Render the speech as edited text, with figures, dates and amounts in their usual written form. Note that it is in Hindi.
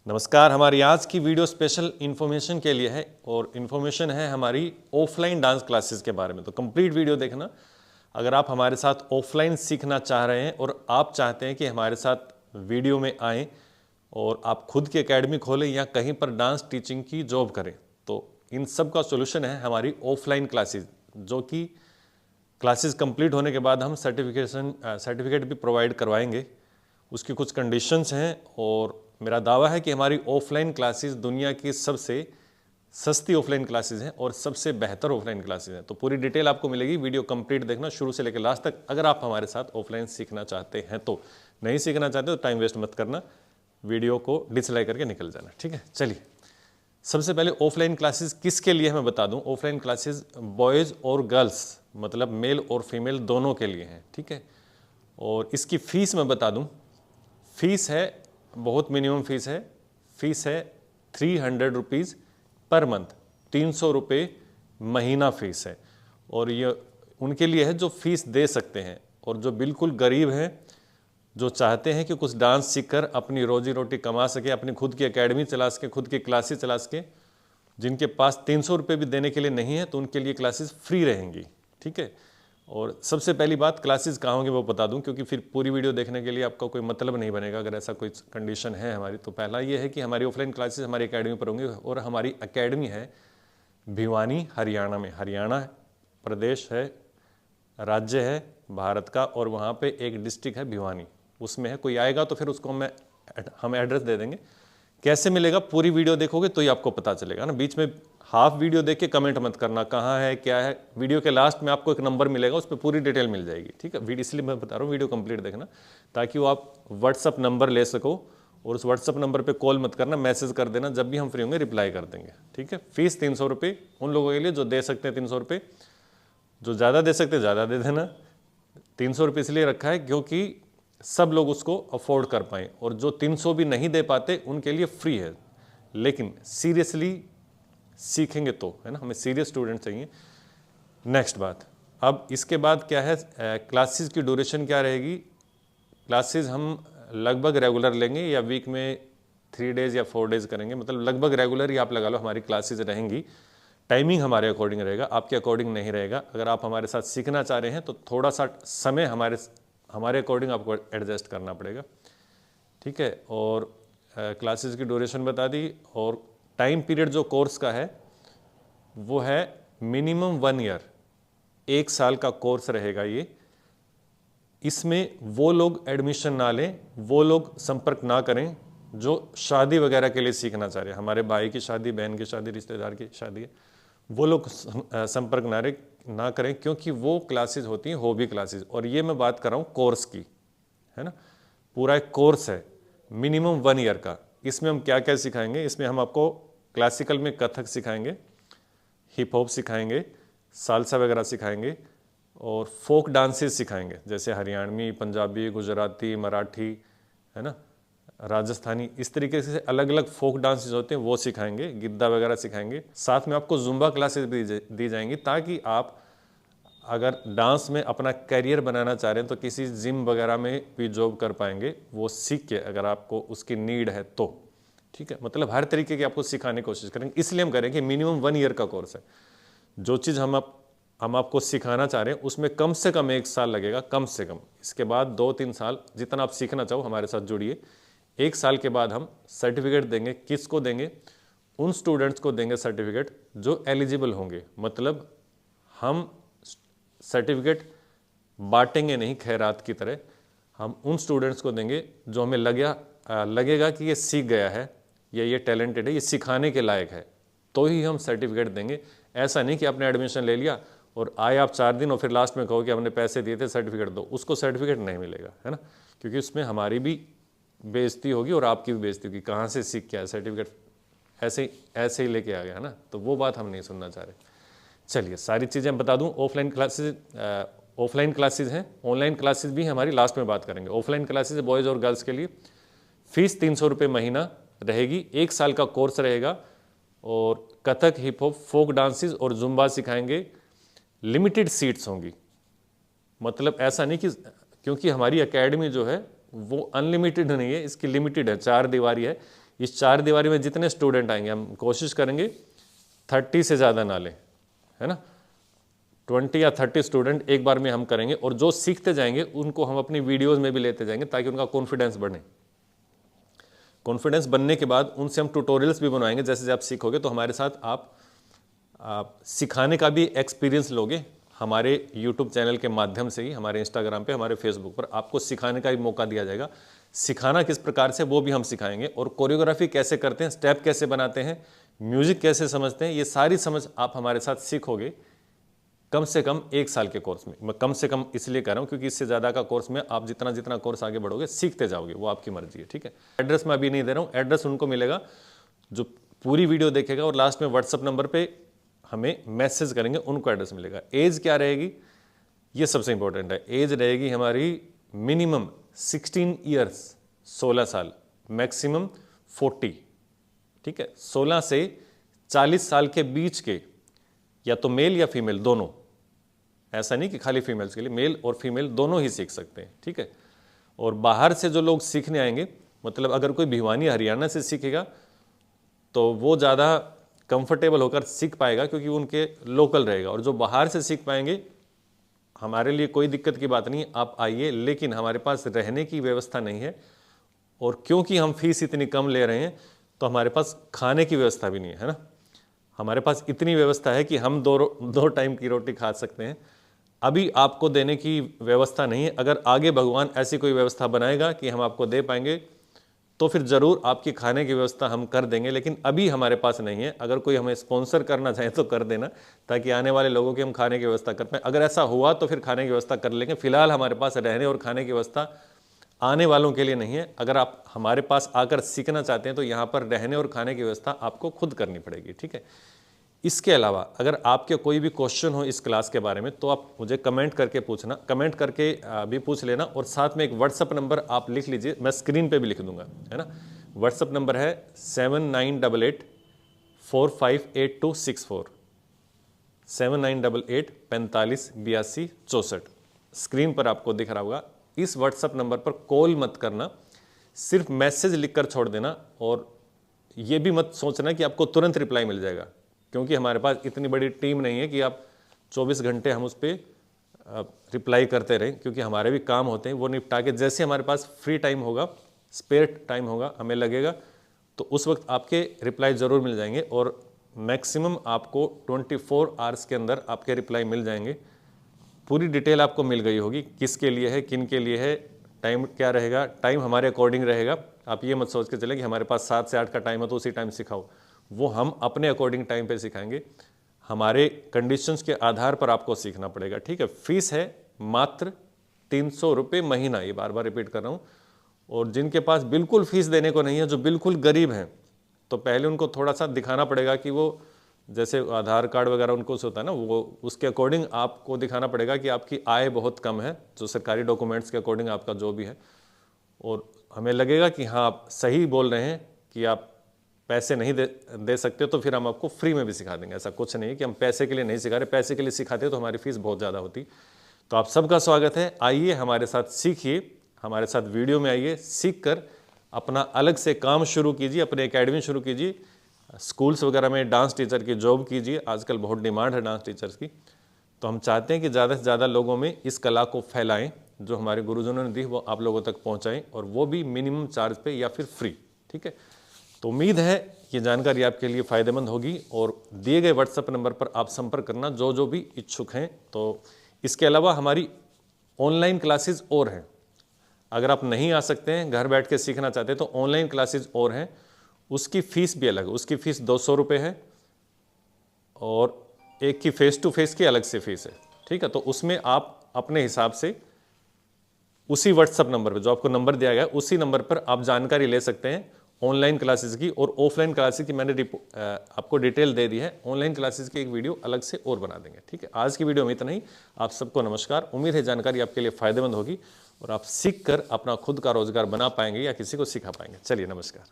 नमस्कार। हमारी आज की वीडियो स्पेशल इन्फॉर्मेशन के लिए है और इन्फॉर्मेशन है हमारी ऑफलाइन डांस क्लासेस के बारे में। तो कंप्लीट वीडियो देखना। अगर आप हमारे साथ ऑफलाइन सीखना चाह रहे हैं और आप चाहते हैं कि हमारे साथ वीडियो में आएँ और आप खुद की एकेडमी खोलें या कहीं पर डांस टीचिंग की जॉब करें, तो इन सब का सोल्यूशन है हमारी ऑफलाइन क्लासेस, जो कि क्लासेस कंप्लीट होने के बाद हम सर्टिफिकेट भी प्रोवाइड करवाएंगे। उसकी कुछ कंडीशंस हैं और मेरा दावा है कि हमारी ऑफलाइन क्लासेस दुनिया की सबसे सस्ती ऑफलाइन क्लासेस हैं और सबसे बेहतर ऑफलाइन क्लासेस हैं। तो पूरी डिटेल आपको मिलेगी, वीडियो कंप्लीट देखना शुरू से लेकर लास्ट तक। अगर आप हमारे साथ ऑफलाइन सीखना चाहते हैं तो, नहीं सीखना चाहते तो टाइम वेस्ट मत करना, वीडियो को डिसलाइक करके निकल जाना। ठीक है, चलिए सबसे पहले ऑफलाइन क्लासेस किसके लिए मैं बता दूं। ऑफलाइन क्लासेस बॉयज़ और गर्ल्स, मतलब मेल और फीमेल दोनों के लिए हैं। ठीक है, और इसकी फ़ीस मैं बता दूं। फ़ीस है, बहुत मिनिमम फ़ीस है। फ़ीस है 300 रुपीज़ पर मंथ, 300 रुपये महीना फ़ीस है। और ये उनके लिए है जो फ़ीस दे सकते हैं, और जो बिल्कुल गरीब हैं, जो चाहते हैं कि कुछ डांस सीखकर अपनी रोजी रोटी कमा सके, अपनी खुद की एकेडमी चला सके, खुद की क्लासेस चला सके, जिनके पास 300 रुपये भी देने के लिए नहीं है, तो उनके लिए क्लासेस फ्री रहेंगी। ठीक है, और सबसे पहली बात, क्लासेस कहाँ होंगे वो बता दूं, क्योंकि फिर पूरी वीडियो देखने के लिए आपका कोई मतलब नहीं बनेगा अगर ऐसा कोई कंडीशन है हमारी। तो पहला ये है कि हमारी ऑफलाइन क्लासेस हमारी एकेडमी पर होंगी, और हमारी एकेडमी है भिवानी, हरियाणा में। हरियाणा प्रदेश है, राज्य है भारत का, और वहाँ पे एक डिस्ट्रिक्ट है भिवानी, उसमें है। कोई आएगा तो फिर उसको हम एड्रेस दे देंगे। कैसे मिलेगा, पूरी वीडियो देखोगे तो ही आपको पता चलेगा ना। बीच में हाफ वीडियो देख के कमेंट मत करना कहाँ है क्या है। वीडियो के लास्ट में आपको एक नंबर मिलेगा, उस पर पूरी डिटेल मिल जाएगी। ठीक है, वीडियो इसलिए मैं बता रहा हूँ वीडियो कंप्लीट देखना, ताकि वो आप व्हाट्सअप नंबर ले सको, और उस व्हाट्सअप नंबर पे कॉल मत करना, मैसेज कर देना, जब भी हम फ्री होंगे रिप्लाई कर देंगे। ठीक है, फीस 300 रुपये उन लोगों के लिए जो दे सकते हैं 300 रुपये, जो ज़्यादा दे सकते हैं ज़्यादा दे देना। 300 रुपये इसलिए रखा है क्योंकि सब लोग उसको अफोर्ड कर पाएँ, और जो 300 भी नहीं दे पाते उनके लिए फ्री है। लेकिन सीरियसली सीखेंगे तो, है ना, हमें सीरियस स्टूडेंट चाहिए। नेक्स्ट बात, अब इसके बाद क्या है, क्लासेस की ड्यूरेशन क्या रहेगी। क्लासेस हम लगभग रेगुलर लेंगे, या वीक में 3 डेज़ या 4 डेज़ करेंगे, मतलब लगभग रेगुलर ही आप लगा लो हमारी क्लासेस रहेंगी। टाइमिंग हमारे अकॉर्डिंग रहेगा, आपके अकॉर्डिंग नहीं रहेगा। अगर आप हमारे साथ सीखना चाह रहे हैं तो थोड़ा सा समय हमारे अकॉर्डिंग आपको एडजस्ट करना पड़ेगा। ठीक है, और क्लासेस की ड्यूरेशन बता दी, और टाइम पीरियड जो कोर्स का है वो है मिनिमम 1 ईयर, 1 साल का कोर्स रहेगा ये। इसमें वो लोग एडमिशन ना लें, वो लोग संपर्क ना करें जो शादी वगैरह के लिए सीखना चाह रहे हैं। हमारे भाई की शादी, बहन की शादी, रिश्तेदार की शादी है, वो लोग संपर्क ना करें, क्योंकि वो क्लासेस होती हैं हॉबी क्लासेस। और ये मैं बात कर रहा हूँ कोर्स की, है ना। पूरा एक कोर्स है मिनिमम 1 ईयर का। इसमें हम क्या क्या सिखाएंगे, इसमें हम आपको क्लासिकल में कथक सिखाएंगे, हिप हॉप सिखाएंगे, सालसा वगैरह सिखाएंगे, और फोक डांसेस सिखाएंगे, जैसे हरियाणवी, पंजाबी, गुजराती, मराठी, है ना, राजस्थानी, इस तरीके से अलग अलग फोक डांसेस होते हैं वो सिखाएंगे, गिद्दा वगैरह सिखाएंगे। साथ में आपको जुम्बा क्लासेस भी दी जाएंगी, ताकि आप अगर डांस में अपना करियर बनाना चाह रहे हैं तो किसी जिम वगैरह में भी जॉब कर पाएंगे, वो सीख के, अगर आपको उसकी नीड है तो। ठीक है, मतलब हर तरीके की आपको सिखाने की कोशिश करेंगे। इसलिए हम करेंगे मिनिमम 1 ईयर का कोर्स है। जो चीज़ हम आपको सिखाना चाह रहे हैं उसमें कम से कम 1 साल लगेगा, कम से कम। इसके बाद 2-3 साल, जितना आप सीखना चाहो हमारे साथ जुड़िए। 1 साल के बाद हम सर्टिफिकेट देंगे। किसको देंगे, उन स्टूडेंट्स को देंगे सर्टिफिकेट जो एलिजिबल होंगे। मतलब हम सर्टिफिकेट बांटेंगे नहीं खैरात की तरह, हम उन स्टूडेंट्स को देंगे जो हमें लगेगा कि ये सीख गया है, या ये टैलेंटेड है, ये सिखाने के लायक है, तो ही हम सर्टिफिकेट देंगे। ऐसा नहीं कि आपने एडमिशन ले लिया और आए आप 4 दिन और फिर लास्ट में कहो कि हमने पैसे दिए थे सर्टिफिकेट दो, उसको सर्टिफिकेट नहीं मिलेगा, है ना। क्योंकि उसमें हमारी भी बेइज्जती होगी और आपकी भी बेइज्जती होगी, कहाँ से सीख के आया, सर्टिफिकेट ऐसे ही लेके आ गया, है ना। तो वो बात हम नहीं सुनना चाह रहे। चलिए सारी चीज़ें बता दूं। ऑफलाइन क्लासेज हैं, ऑनलाइन क्लासेज भी हमारी लास्ट में बात करेंगे। ऑफलाइन क्लासेज बॉयज़ और गर्ल्स के लिए फीस 300 रुपये महीना रहेगी, 1 साल का कोर्स रहेगा, और Kathak, hip hop, folk dances और जुम्बा सिखाएंगे। लिमिटेड सीट्स होंगी, मतलब ऐसा नहीं कि, क्योंकि हमारी एकेडमी जो है वो अनलिमिटेड नहीं है, इसकी लिमिटेड है, 4 दीवारी है। इस 4 दीवारी में जितने स्टूडेंट आएंगे हम कोशिश करेंगे 30 से ज़्यादा ना लें, है ना। 20 या 30 स्टूडेंट एक बार में हम करेंगे, और जो सीखते जाएंगे उनको हम अपनी वीडियोज़ में भी लेते जाएंगे ताकि उनका कॉन्फिडेंस बढ़े। कॉन्फिडेंस बनने के बाद उनसे हम ट्यूटोरियल्स भी बनवाएंगे। जैसे आप सीखोगे तो हमारे साथ आप सिखाने का भी एक्सपीरियंस लोगे। हमारे YouTube चैनल के माध्यम से ही, हमारे Instagram पे, हमारे Facebook पर आपको सिखाने का भी मौका दिया जाएगा। सिखाना किस प्रकार से वो भी हम सिखाएंगे, और कोरियोग्राफी कैसे करते हैं, स्टेप कैसे बनाते हैं, म्यूजिक कैसे समझते हैं, ये सारी समझ आप हमारे साथ सीखोगे कम से कम 1 साल के कोर्स में। मैं कम से कम इसलिए कह रहा हूँ क्योंकि इससे ज़्यादा का कोर्स में आप जितना जितना कोर्स आगे बढ़ोगे सीखते जाओगे, वो आपकी मर्जी है, ठीक है। एड्रेस मैं अभी नहीं दे रहा हूँ, एड्रेस उनको मिलेगा जो पूरी वीडियो देखेगा और लास्ट में व्हाट्सअप नंबर पे हमें मैसेज करेंगे, उनको एड्रेस मिलेगा। एज क्या रहेगी, ये सबसे इंपॉर्टेंट है। एज रहेगी हमारी मिनिमम 16 ईयर्स, 16 साल, मैक्सिमम 40, ठीक है। 16 से 40 साल के बीच के या तो मेल या फीमेल दोनों, ऐसा नहीं कि खाली फीमेल्स के लिए, मेल और फीमेल दोनों ही सीख सकते हैं, ठीक है। और बाहर से जो लोग सीखने आएंगे, मतलब अगर कोई भिवानी हरियाणा से सीखेगा तो वो ज़्यादा कंफर्टेबल होकर सीख पाएगा क्योंकि उनके लोकल रहेगा। और जो बाहर से सीख पाएंगे, हमारे लिए कोई दिक्कत की बात नहीं, आप आइए, लेकिन हमारे पास रहने की व्यवस्था नहीं है। और क्योंकि हम फीस इतनी कम ले रहे हैं तो हमारे पास खाने की व्यवस्था भी नहीं है, है ना। हमारे पास इतनी व्यवस्था है कि हम दो टाइम की रोटी खा सकते हैं। अभी आपको देने की व्यवस्था नहीं है। अगर आगे भगवान ऐसी कोई व्यवस्था बनाएगा कि हम आपको दे पाएंगे तो फिर ज़रूर आपकी खाने की व्यवस्था हम कर देंगे, लेकिन अभी हमारे पास नहीं है। अगर कोई हमें स्पॉन्सर करना चाहे तो कर देना, ताकि आने वाले लोगों की हम खाने की व्यवस्था कर पाएँ। अगर ऐसा हुआ तो फिर खाने की व्यवस्था कर लेंगे। फिलहाल हमारे पास रहने और खाने की व्यवस्था आने वालों के लिए नहीं है। अगर आप हमारे पास आकर सीखना चाहते हैं तो यहाँ पर रहने और खाने की व्यवस्था आपको खुद करनी पड़ेगी, ठीक है। इसके अलावा अगर आपके कोई भी क्वेश्चन हो इस क्लास के बारे में तो आप मुझे कमेंट करके पूछना, कमेंट करके भी पूछ लेना। और साथ में एक व्हाट्सअप नंबर आप लिख लीजिए, मैं स्क्रीन पे भी लिख दूंगा, है ना। व्हाट्सअप नंबर है 7988458264, 7988 45 82 64। स्क्रीन पर आपको दिख रहा होगा। इस व्हाट्सअप नंबर पर कॉल मत करना, सिर्फ मैसेज लिखकर छोड़ देना। और ये भी मत सोचना कि आपको तुरंत रिप्लाई मिल जाएगा, क्योंकि हमारे पास इतनी बड़ी टीम नहीं है कि आप 24 घंटे हम उस पर रिप्लाई करते रहें, क्योंकि हमारे भी काम होते हैं। वो निपटा के जैसे हमारे पास फ्री टाइम होगा, स्पेयर टाइम होगा, हमें लगेगा तो उस वक्त आपके रिप्लाई ज़रूर मिल जाएंगे। और मैक्सिमम आपको 24 आवर्स के अंदर आपके रिप्लाई मिल जाएंगे। पूरी डिटेल आपको मिल गई होगी, किसके लिए है, किन के लिए है, टाइम क्या रहेगा। टाइम हमारे अकॉर्डिंग रहेगा। आप ये मत सोच के चले कि हमारे पास 7 से 8 का टाइम है तो उसी टाइम सिखाओ। वो हम अपने अकॉर्डिंग टाइम पे सिखाएंगे। हमारे कंडीशंस के आधार पर आपको सीखना पड़ेगा, ठीक है। फीस है मात्र 300 रुपये महीना, ये बार बार रिपीट कर रहा हूँ। और जिनके पास बिल्कुल फीस देने को नहीं है, जो बिल्कुल गरीब हैं, तो पहले उनको थोड़ा सा दिखाना पड़ेगा कि वो, जैसे आधार कार्ड वगैरह उनको से होता है ना, वो उसके अकॉर्डिंग आपको दिखाना पड़ेगा कि आपकी आय बहुत कम है, जो सरकारी डॉक्यूमेंट्स के अकॉर्डिंग आपका जो भी है। और हमें लगेगा कि हाँ आप सही बोल रहे हैं कि आप पैसे नहीं दे सकते, तो फिर हम आपको फ्री में भी सिखा देंगे। ऐसा कुछ नहीं है कि हम पैसे के लिए नहीं सिखा रहे। पैसे के लिए सिखाते तो हमारी फीस बहुत ज़्यादा होती। तो आप सबका स्वागत है, आइए हमारे साथ सीखिए, हमारे साथ वीडियो में आइए, सीख कर अपना अलग से काम शुरू कीजिए, अपनी एकेडमी शुरू कीजिए, स्कूल्स वगैरह में डांस टीचर की जॉब कीजिए। आजकल बहुत डिमांड है डांस टीचर्स की। तो हम चाहते हैं कि ज़्यादा से ज़्यादा लोगों में इस कला को फैलाएं, जो हमारे गुरुजनों ने दी वो आप लोगों तक पहुँचाएँ, और वो भी मिनिमम चार्ज पे या फिर फ्री, ठीक है। तो उम्मीद है ये जानकारी आपके लिए फ़ायदेमंद होगी। और दिए गए व्हाट्सएप नंबर पर आप संपर्क करना जो भी इच्छुक हैं। तो इसके अलावा हमारी ऑनलाइन क्लासेस और हैं। अगर आप नहीं आ सकते हैं, घर बैठ के सीखना चाहते हैं, तो ऑनलाइन क्लासेस और हैं। उसकी फ़ीस भी अलग है, उसकी फ़ीस 200 रुपये है, और एक की फ़ेस टू फेस की अलग से फ़ीस है, ठीक है। तो उसमें आप अपने हिसाब से उसी व्हाट्सएप नंबर पर, जो आपको नंबर दिया गया, उसी नंबर पर आप जानकारी ले सकते हैं ऑनलाइन क्लासेस की। और ऑफलाइन क्लासेस की मैंने आपको डिटेल दे दी है। ऑनलाइन क्लासेस की एक वीडियो अलग से और बना देंगे, ठीक है। आज की वीडियो में इतना ही। आप सबको नमस्कार। उम्मीद है जानकारी आपके लिए फ़ायदेमंद होगी और आप सीख कर अपना खुद का रोजगार बना पाएंगे या किसी को सिखा पाएंगे। चलिए, नमस्कार।